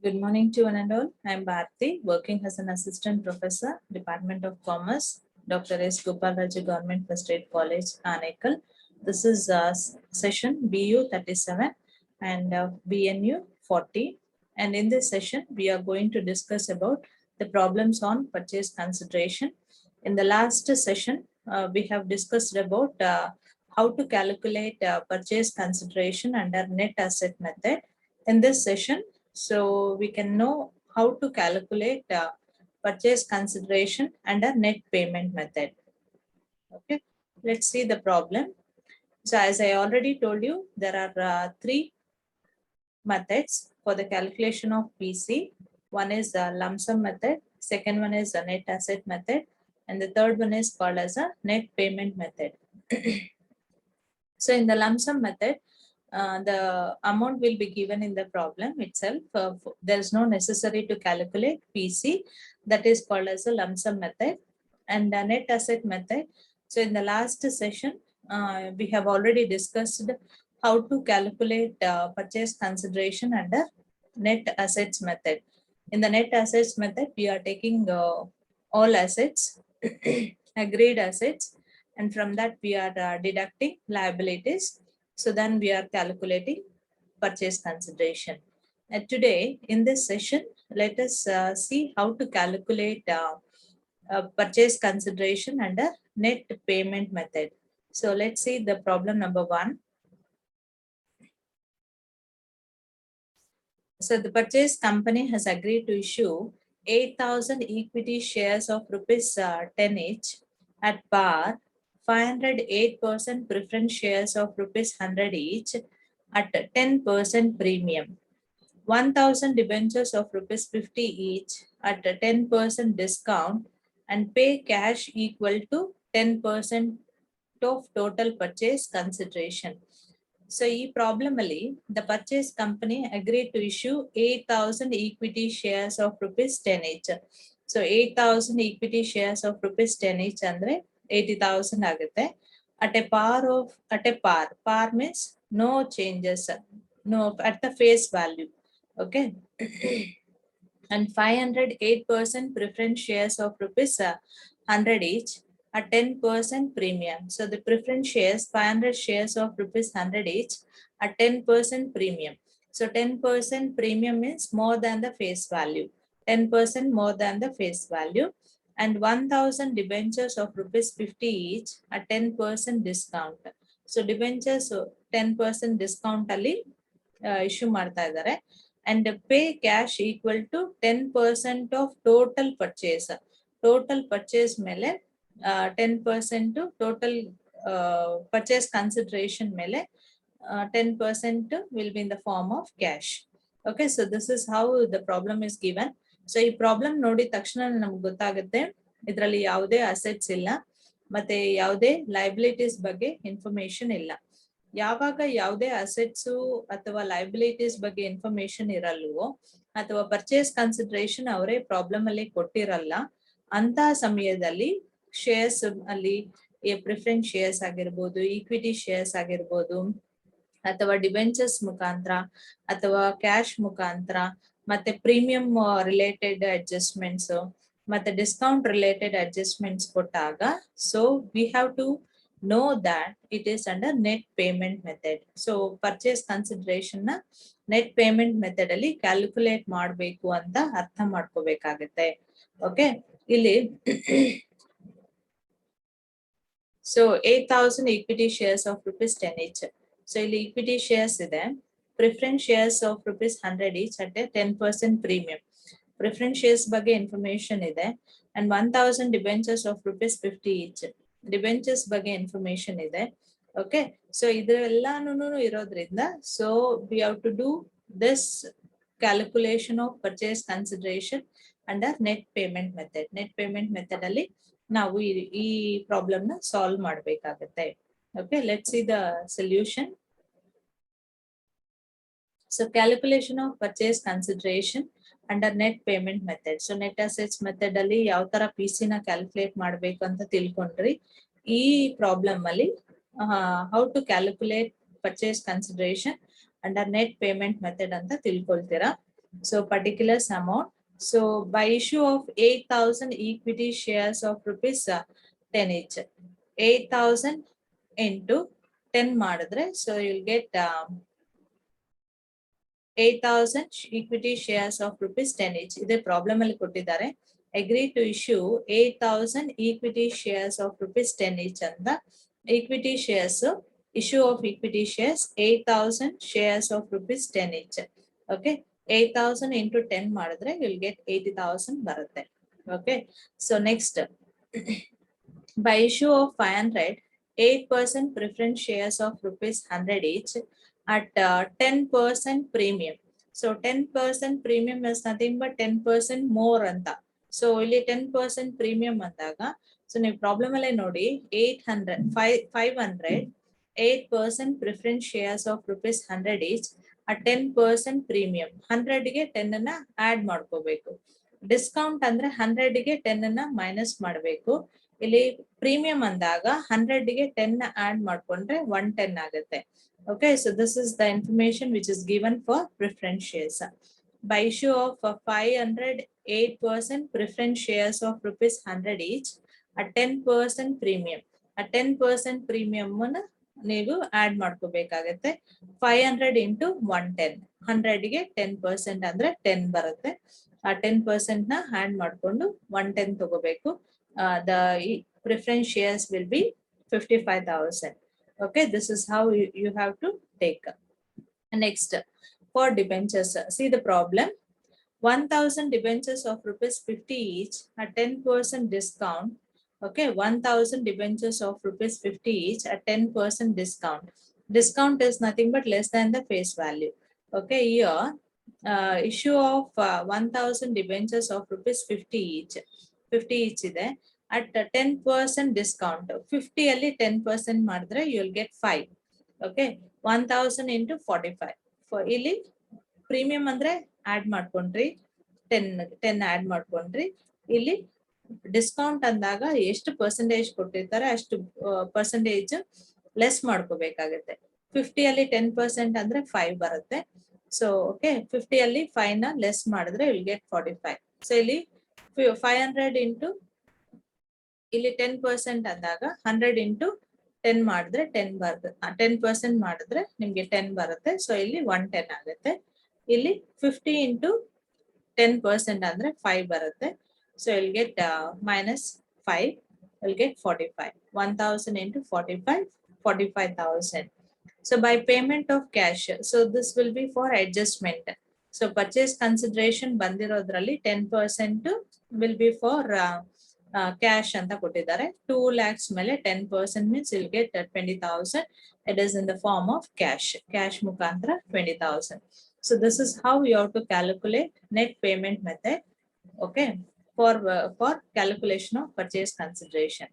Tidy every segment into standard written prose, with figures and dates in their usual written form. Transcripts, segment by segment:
Good morning to one and all. I am Bharti, working as an assistant professor, Department of Commerce, Dr. S. Gopal Raju Government First Aid College, Anekal. This is session BU 37 and BNU 40. And in this session, we are going to discuss about the problems on purchase consideration. In the last session, we have discussed about how to calculate purchase consideration under net asset method. In this session, so we can know how to calculate purchase consideration under net payment method. Okay, let's see the problem. So as I already told you, there are three methods for the calculation of PC. One is the lump sum method, second one is the net asset method, and the third one is called as a net payment method. So in the lump sum method, the amount will be given in the problem itself. There is no necessary to calculate PC. That is called as a lump sum method. And the net asset method. So in the last session, we have already discussed how to calculate purchase consideration under net assets method. In the net assets method, we are taking all assets, agreed assets, and from that we are deducting liabilities. So then we are calculating purchase consideration. And today in this session, let us see how to calculate purchase consideration under net payment method. So let's see the problem number 1. So the purchase company has agreed to issue 8,000 equity shares of rupees 10 each at par, 508% preference shares of rupees 100 each at 10% premium, 1,000 debentures of rupees 50 each at a 10% discount, and pay cash equal to 10% of total purchase consideration. So, ಈ problem ಅಲ್ಲಿ the purchase company agreed to issue 8,000 equity shares of rupees 10 each. So 8,000 equity shares of rupees 10 each ಅಂದ್ರೆ 80,000 ಆಗುತ್ತೆ. At a par means no changes, no at the face value. Okay. And 508% preference shares of rupees 100 each at 10% premium. So the preference shares, 500 shares of rupees 100 each at 10% premium. So 10% premium means more than the face value. 10% more than the face value. And 1,000 debentures of rupees 50 each at 10% discount. So debentures 10% discount ಅಲ್ಲಿ issue ಮಾಡ್ತಾ ಇದ್ದಾರೆ. And pay cash equal to 10% of total purchase. Total purchase ಮೇಲೆ 10% total purchase consideration ಮೇಲೆ 10% will be in the form of cash. Okay, so this is how the problem is given. So ಈ problem ನೋಡಿದ ತಕ್ಷಣ ನಮ್ಗೆ ಗೊತ್ತಾಗುತ್ತೆ ಇದರಲ್ಲಿ ಯಾವುದೇ assets ಇಲ್ಲ ಮತ್ತೆ ಯಾವುದೇ ಲೈಬಿಲಿಟೀಸ್ ಬಗ್ಗೆ ಇನ್ಫಾರ್ಮೇಶನ್ ಇಲ್ಲ. ಯಾವಾಗ ಯಾವುದೇ ಅಸೆಟ್ಸ್ ಅಥವಾ ಲೈಬಿಲಿಟೀಸ್ ಬಗ್ಗೆ ಇನ್ಫಾರ್ಮೇಶನ್ ಇರಲ್ವೋ ಅಥವಾ ಪರ್ಚೇಸ್ ಕನ್ಸಿಡರೇಷನ್ ಅವರೇ ಪ್ರಾಬ್ಲಮ್ ಅಲ್ಲಿ ಕೊಟ್ಟಿರಲ್ಲ ಅಂತ ಸಮಯದಲ್ಲಿ ಶೇರ್ಸ್ ಅಲ್ಲಿ ಪ್ರಿಫರೆನ್ಸ್ ಶೇರ್ಸ್ ಆಗಿರ್ಬೋದು, ಈಕ್ವಿಟಿ ಶೇರ್ಸ್ ಆಗಿರ್ಬೋದು, ಅಥವಾ ಡಿಬೆಂಚರ್ಸ್ ಮುಖಾಂತರ ಅಥವಾ ಕ್ಯಾಶ್ ಮುಖಾಂತರ ಮತ್ತೆ ಪ್ರೀಮಿಯಂ ರಿಲೇಟೆಡ್ ಅಡ್ಜಸ್ಟ್ಮೆಂಟ್ಸ್ ಮತ್ತೆ ಡಿಸ್ಕೌಂಟ್ ರಿಲೇಟೆಡ್ ಅಡ್ಜಸ್ಟ್ಮೆಂಟ್ಸ್ ಕೊಟ್ಟಾಗ so we have to know that it is under net payment method. So purchase consideration na net payment method ಅಲ್ಲಿ ಕ್ಯಾಲ್ಕುಲೇಟ್ ಮಾಡಬೇಕು ಅಂತ ಅರ್ಥ ಮಾಡ್ಕೋಬೇಕಾಗುತ್ತೆ. ಓಕೆ, ಇಲ್ಲಿ so 8,000 equity shares of rupees 10 each. So ಇಲ್ಲಿ equity shares ಇದೆ, preference shares of rupees 100 each at a 10% premium. Preference shares ಬಗ್ಗೆ information ಇದೆ. And 1,000 debentures of rupees 50 each. Debentures ಬಗ್ಗೆ ಇನ್ಫಾರ್ಮೇಶನ್ ಇದೆ. ಓಕೆ, ಸೊ ಇದೆಲ್ಲಾನು ಇರೋದ್ರಿಂದ so we have to do this calculation of purchase consideration under net payment method. Net payment method ಅಲ್ಲಿ ನಾವು ಈ problem ನ ಸಾಲ್ವ್ ಮಾಡಬೇಕಾಗುತ್ತೆ. Okay, let's see the solution. So calculation of purchase consideration under net payment method. So net assets method ಅಲ್ಲಿ ಯಾವ ತರ PC ನ calculate ಮಾಡ್ಬೇಕು ಅಂತ ತಿಳ್ಕೊಂಡ್ರಿ. ಈ ಪ್ರಾಬ್ಲಮ್ ಅಲ್ಲಿ how to calculate purchase consideration under net payment method ಅಂತ ತಿಳ್ಕೊಳ್ತೀರಾ. So particulars amount. So by issue of 8,000 equity shares of rupees 10 each. 8,000 into 10 madadre. So you'll get 8,000 equity shares of rupees 10 each. This problem alli kottidare. Agree to issue 8,000 equity shares of rupees 10 each and the equity shares issue of equity shares 8,000 shares of rupees 10 each. Okay, 8,000 into 10 madadre you'll get 80,000 barutte. Okay, so next by issue of 500 8% preference shares of rupees 100 each at 10% premium. So 10% premium is nothing but 10% more anta. So ಇಲ್ಲಿ 10% premium ಅಂದಾಗ so ನೀವು problem ಅಲ್ಲೇ ನೋಡಿ 500 8% preference shares of rupees 100 each at 10% premium 100ಗೆ 10 ಅನ್ನ add ಮಾಡ್ಕೋಬೇಕು. Discount ಅಂದ್ರೆ 100ಗೆ 10 ಅನ್ನ minus ಮಾಡಬೇಕು. ಇಲ್ಲಿ ಪ್ರೀಮಿಯಂ ಅಂದಾಗ 100ಗೆ 10 ಆಡ್ ಮಾಡ್ಕೊಂಡ್ರೆ 110 ಆಗುತ್ತೆ. Okay, so this is the information which is given for preference shares. By issue of 500 8% preference shares of rupees 100 each at 10% premium. At 10% premium ನೀವು ಆಡ್ ಮಾಡ್ಕೋಬೇಕಾಗತ್ತೆ. 500 into 110 100ಗೆ 10% ಅಂದ್ರೆ 10 ಬರುತ್ತೆ. ಆ 10% ನ ಆಡ್ ಮಾಡ್ಕೊಂಡು 110 ತಗೋಬೇಕು. The preference shares will be 55,000. Okay, this is how you have to take. Next, for debentures, see the problem. 1,000 debentures of rupees 50 each at 10% discount. Okay, 1,000 debentures of rupees 50 each at 10% discount. Discount is nothing but less than the face value. Okay, here issue of 1,000 debentures of rupees 50 each. 50 each ಇದೆ. At 10% discount. 50 ಅಲ್ಲಿ 10% ಮಾಡಿದ್ರೆ you will get 5. Okay, 1,000 into 45. For ಇಲ್ಲಿ premium ಅಂದ್ರೆ add ಮಾಡ್ಕೊಂಡ್ರಿ 10 add ಮಾಡ್ಕೊಂಡ್ರಿ. ಇಲ್ಲಿ discount ಅಂದಾಗ ಎಷ್ಟು ಪರ್ಸೆಂಟೇಜ್ ಕೊಟ್ಟಿರ್ತಾರೆ ಅಷ್ಟು ಪರ್ಸೆಂಟೇಜ್ ಲೆಸ್ ಮಾಡ್ಕೋಬೇಕಾಗತ್ತೆ. 50 ಅಲ್ಲಿ 10% ಅಂದ್ರೆ 5 ಬರುತ್ತೆ. ಸೊ ಓಕೆ, 50 ಅಲ್ಲಿ 5 ನ ಲೆಸ್ ಮಾಡಿದ್ರೆ ವಿಲ್ ಗೆಟ್ 45. ಸೊ ಇಲ್ಲಿ 500 ಇಂಟು ಇಲ್ಲಿ 10% ಅಂದಾಗ 100 ಇಂಟು 10 ಮಾಡಿದ್ರೆ 10 ಬರುತ್ತೆ. 10% ಮಾಡಿದ್ರೆ ನಿಮ್ಗೆ 10 ಬರುತ್ತೆ. ಸೊ ಇಲ್ಲಿ 110 ಆಗುತ್ತೆ. ಇಲ್ಲಿ 50 ಇಂಟು 10% ಅಂದ್ರೆ 5 ಬರುತ್ತೆ. So you'll get minus 5, you'll get 45. 1,000 into 45, 45,000. So by payment of cash, so this will be for adjustment. So purchase consideration ಬಂದಿರೋದ್ರಲ್ಲಿ 10% will be for cash ಅಂತ ಕೊಟ್ಟಿದ್ದಾರೆ. 2 lakhs ಮೇಲೆ 10% means you'll get 20,000. It is in the form of cash. Cash ಮುಖಾಂತರ 20,000. So this is how you have to calculate net payment method. Okay, for calculation of purchase consideration.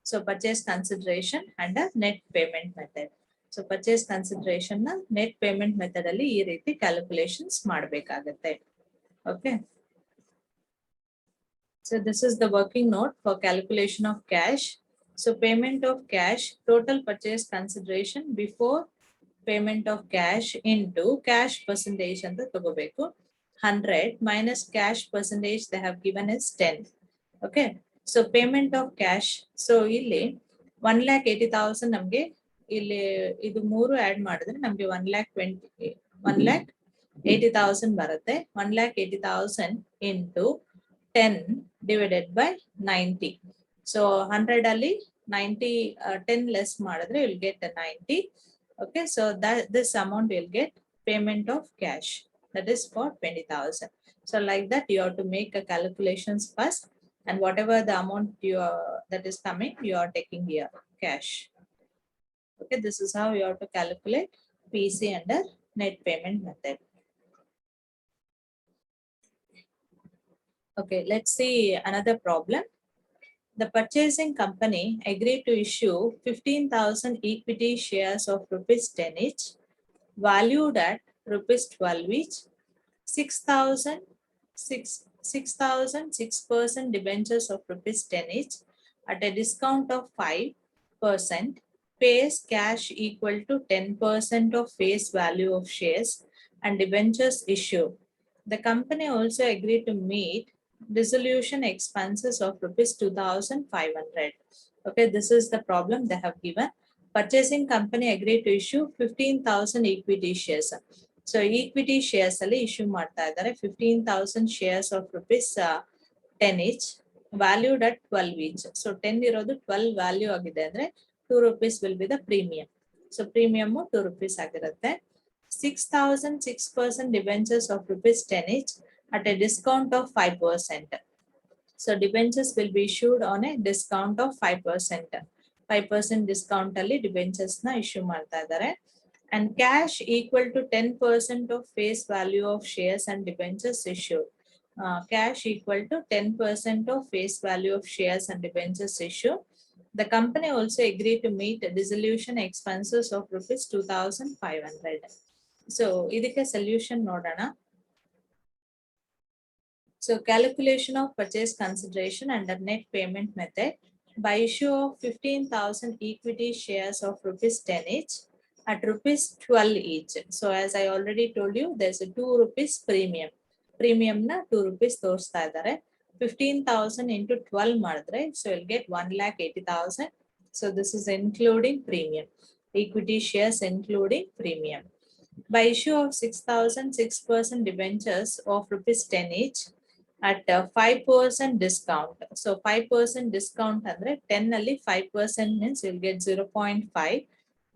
So purchase consideration and a net payment method. So purchase consideration na net payment method ಅಲ್ಲಿ ಈ ರೀತಿ calculations ಮಾಡಬೇಕಾಗುತ್ತೆ. Okay. So this is the working note for calculation of cash. So payment of cash, total purchase consideration before payment of cash into cash percentage ಅಂತ ತಗೋಬೇಕು. 100 minus cash percentage they have given is 10. Okay, so payment of cash. So ಇಲ್ಲಿ 1,80,000 ನಮಗೆ ಇಲ್ಲಿ ಇದು ಮೂರು add ಮಾಡಿದ್ರೆ ನಮಗೆ 1,80,000 ಬರುತ್ತೆ. 1,80,000 into 10 divided by 90. So 100 ಅಲ್ಲಿ 90 10 less ಮಾಡಿದ್ರೆ you'll get 90. Okay, so that this amount will get payment of cash, that is for 20,000. So like that you have to make a calculations first, and whatever the amount you are that is coming you are taking here cash. Okay, this is how you have to calculate PC under net payment method. Okay, let's see another problem. The purchasing company agreed to issue 15,000 equity shares of rupees 10 each, valued at rupees 12 each. 6,006% debentures of rupees 10 each at a discount of 5%, pays cash equal to 10% of face value of shares and debentures issue The company also agreed to meet dissolution expenses of rupees 2,500. Okay, this is the problem they have given. Purchasing company agreed to issue 15,000 equity shares. So equity shares ಅಲ್ಲಿ issue ಮಾಡ್ತಾ ಇದ್ದಾರೆ 15,000 shares of rupees 10 each valued at 12 each. So 10 ಇರೋದು 12 value ಆಗಿದೆ ಅಂದ್ರೆ 2 rupees will be the premium. So premium 2 rupees ಆಗಿರುತ್ತೆ. 6,000 6% debentures of rupees 10 each at a discount of 5%. So debentures will be issued on a discount of 5%. 5% discount ಅಲ್ಲಿ debentures na issue ಮಾಡ್ತಾ ಇದ್ದಾರೆ. And cash equal to 10% of face value of shares and debentures issued. Cash equal to 10% of face value of shares and debentures issued. The company also agreed to meet dissolution expenses of rupees 2,500. So ಇದಕ್ಕೆ solution ನೋಡೋಣ. So calculation of purchase consideration under net payment method by issue of 15,000 equity shares of rupees 10 each at rupees 12 each. So as I already told you, there's a 2 rupees premium. Premium na 2 rupees ತೋರಿಸ್ತಾ ಇದ್ದಾರೆ. 15,000 into 12 ಮಾಡಿದ್ರೆ, so you'll get 1,80,000. So this is including premium. Equity shares including premium. By issue of 6,000 6% debentures of rupees 10 each at 5% discount. So 5% discount andre 10 ಅಲ್ಲಿ 5% means you'll get 0.5.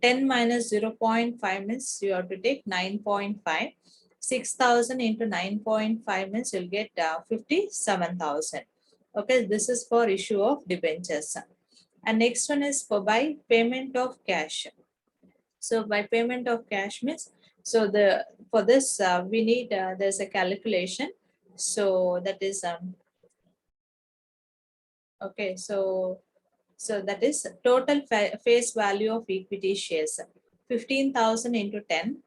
10 minus 0.5 means you have to take 9.5. 6,000 into 9.5 means you'll get 57,000. Okay, this is for issue of debentures. And next one is for by payment of cash. So by payment of cash means, so for this we need there's a calculation. So that is okay. So that is total face value of equity shares. 15,000 into 10,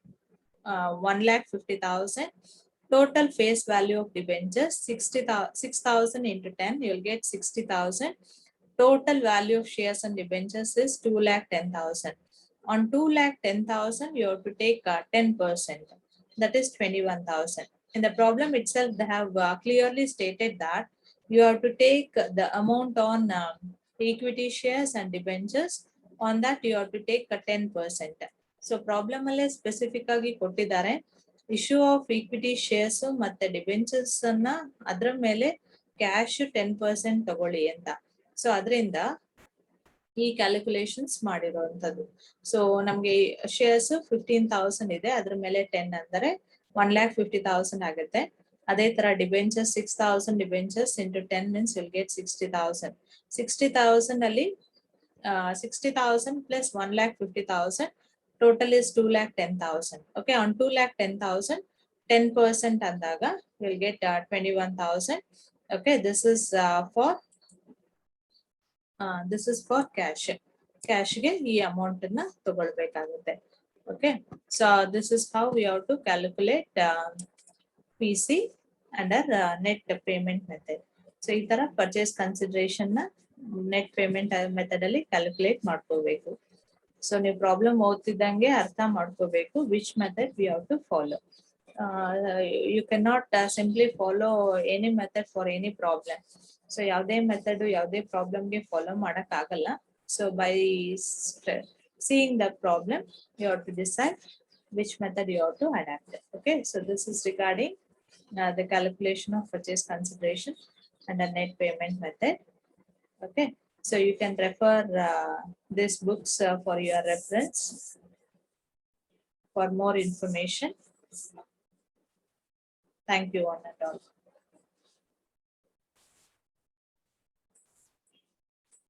1,50,000. Total face value of debentures 6,000 into 10, you'll get 60,000. Total value of shares and debentures is 2,10,000. On 2,10,000, you have to take 10%. That is 21,000. In the problem itself, they have clearly stated that you have to take the amount on equity shares and debentures. On that, you have to take 10%. So problem alle specific agi kottidare. Issue of equity shares matte debentures anna adra mele cash 10% ತಗೊಳ್ಳಿ ಅಂತ. So ಅದರಿಂದ ಈ calculations ಮಾಡಿರುವಂತದ್ದು. So ನಮ್ಗೆ shares 15,000 ಇದೆ, ಅದ್ರ ಮೇಲೆ 10 ಅಂದರೆ 1,50,000 ಆಗುತ್ತೆ. ಅದೇ ತರ debentures 6,000 debentures into 10 means will get 60,000. 60,000 ಅಲ್ಲಿ 60,000 plus 1,50,000 total is 2,10,000. Okay, on 2,10,000 10% ಅಂದಾಗ will get 21,000. Okay, this is for this is for cash. Cash ಗೆ ಈ ಅಮೌಂಟ್ ಅನ್ನ ತಗೊಳ್ಬೇಕಾಗುತ್ತೆ. Okay, so this is how we have to calculate PC under net payment method. So ಈ ತರ purchase consideration ನ net payment method ಅಲ್ಲಿ calculate ಮಾಡ್ಕೋಬೇಕು. So ನೀವು problem ಓದ್ತಿದ್ದಂಗೆ ಅರ್ಥ ಮಾಡ್ಕೋಬೇಕು which method we have to follow. You cannot simply follow any method for any problem. So ಯಾವುದೇ method ಯಾವುದೇ ಪ್ರಾಬ್ಲಮ್ಗೆ ಫಾಲೋ ಮಾಡಕ್ ಆಗಲ್ಲ. So by seeing the problem, you have to decide which method you have to adapt. Okay, so this is regarding the calculation of purchase consideration and the net payment method. Okay, so you can refer these books for your reference for more information. Thank you one and all.